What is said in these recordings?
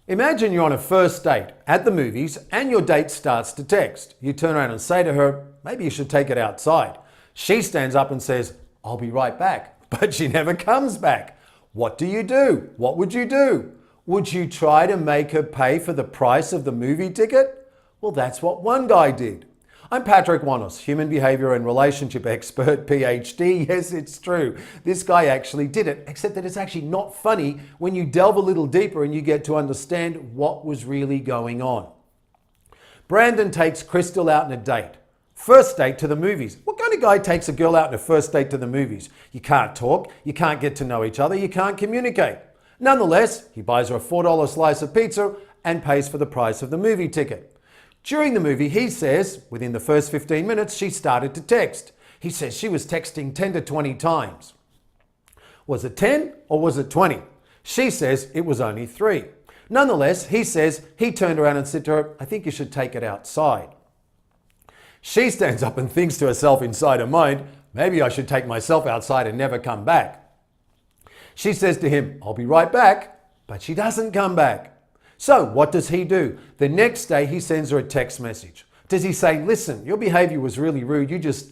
Imagine you're on a first date at the movies and your date starts to text. You turn around and say to her, maybe you should take it outside. She stands up and says, I'll be right back, but she never comes back. What do? What would you do? Would you try to make her pay for the price of the movie ticket? Well, that's what one guy did. I'm Patrick Wanis, human behavior and relationship expert, PhD. Yes, it's true. This guy actually did it, except that it's actually not funny when you delve a little deeper and you get to understand what was really going on. Brandon takes Crystal out on a date. First date to the movies. What kind of guy takes a girl out on a first date to the movies? You can't talk, you can't get to know each other, you can't communicate. Nonetheless, he buys her a $4 slice of pizza and pays for the price of the movie ticket. During the movie, he says, within the first 15 minutes, she started to text. He says she was texting 10 to 20 times. Was it 10 or was it 20? She says it was only 3. Nonetheless, he says he turned around and said to her, I think you should take it outside. She stands up and thinks to herself inside her mind, maybe I should take myself outside and never come back. She says to him, I'll be right back, but she doesn't come back. So what does he do? The next day he sends her a text message. Does he say, listen, your behavior was really rude. You just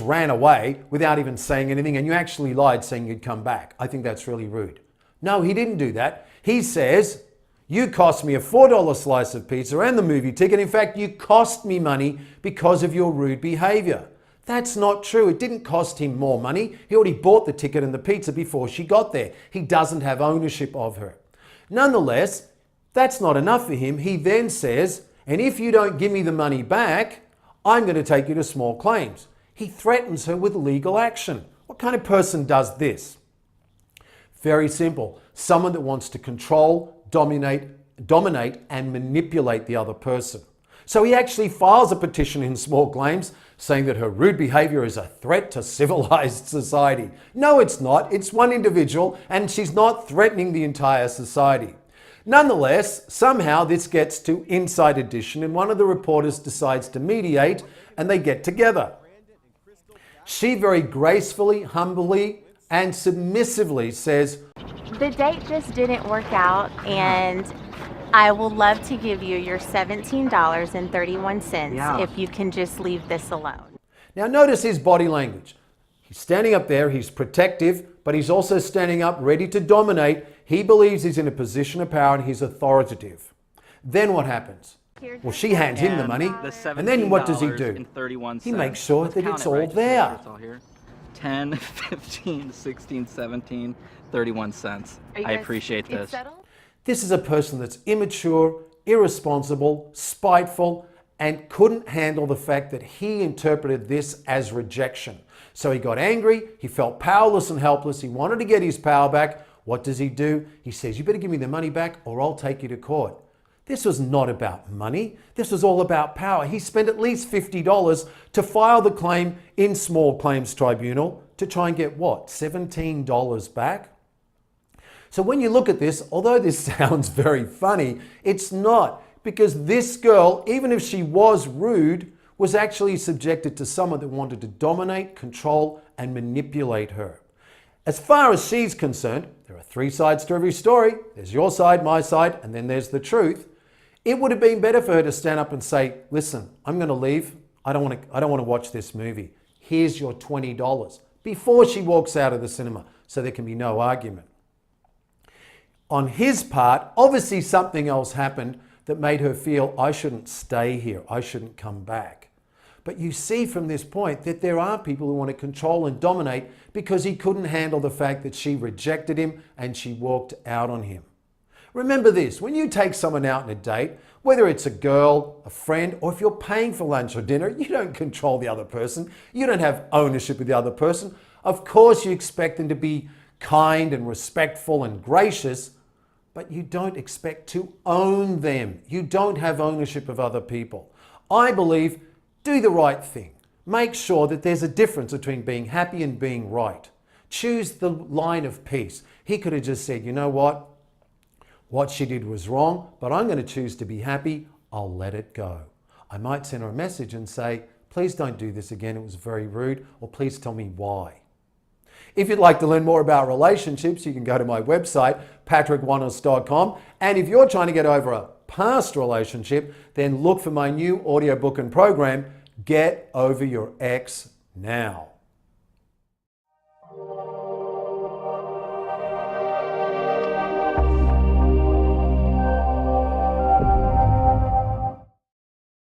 ran away without even saying anything and you actually lied saying you'd come back. I think that's really rude. No, he didn't do that. He says, you cost me a $4 slice of pizza and the movie ticket. In fact, you cost me money because of your rude behavior. That's not true. It didn't cost him more money. He already bought the ticket and the pizza before she got there. He doesn't have ownership of her. Nonetheless, that's not enough for him. He then says, and if you don't give me the money back, I'm going to take you to small claims. He threatens her with legal action. What kind of person does this? Very simple. Someone that wants to control, dominate and manipulate the other person. So he actually files a petition in small claims saying that her rude behavior is a threat to civilized society. No, it's not. It's one individual and she's not threatening the entire society. Nonetheless, somehow this gets to Inside Edition and one of the reporters decides to mediate and they get together. She very gracefully, humbly, and submissively says, the date just didn't work out and I will love to give you your $17.31 if you can just leave this alone. Now notice his body language. He's standing up there, he's protective, but he's also standing up ready to dominate. He believes he's in a position of power and he's authoritative. Then what happens? Well, she hands him the money, and then what does he do? He makes sure that it's all there. 10, 15, 16, 17, 31 cents. I appreciate this. This is a person that's immature, irresponsible, spiteful, and couldn't handle the fact that he interpreted this as rejection. So he got angry, he felt powerless and helpless, he wanted to get his power back. What does he do? He says, you better give me the money back or I'll take you to court. This was not about money. This was all about power. He spent at least $50 to file the claim in small claims tribunal to try and get what? $17 back? So when you look at this, although this sounds very funny, it's not, because this girl, even if she was rude, was actually subjected to someone that wanted to dominate, control, and manipulate her. As far as she's concerned, there are 3 sides to every story. There's your side, my side, and then there's the truth. It would have been better for her to stand up and say, listen, I'm going to leave. I don't want to watch this movie. Here's your $20 before she walks out of the cinema so there can be no argument. On his part, obviously something else happened that made her feel, I shouldn't stay here. I shouldn't come back. But you see from this point that there are people who want to control and dominate because he couldn't handle the fact that she rejected him and she walked out on him. Remember this, when you take someone out on a date, whether it's a girl, a friend, or if you're paying for lunch or dinner, you don't control the other person. You don't have ownership of the other person. Of course, you expect them to be kind and respectful and gracious, but you don't expect to own them. You don't have ownership of other people. I believe, do the right thing. Make sure that there's a difference between being happy and being right. Choose the line of peace. He could have just said, you know what? What she did was wrong, but I'm going to choose to be happy. I'll let it go. I might send her a message and say, please don't do this again. It was very rude, or please tell me why. If you'd like to learn more about relationships, you can go to my website, patrickwanis.com. And if you're trying to get over a past relationship, then look for my new audiobook and program, Get Over Your Ex Now.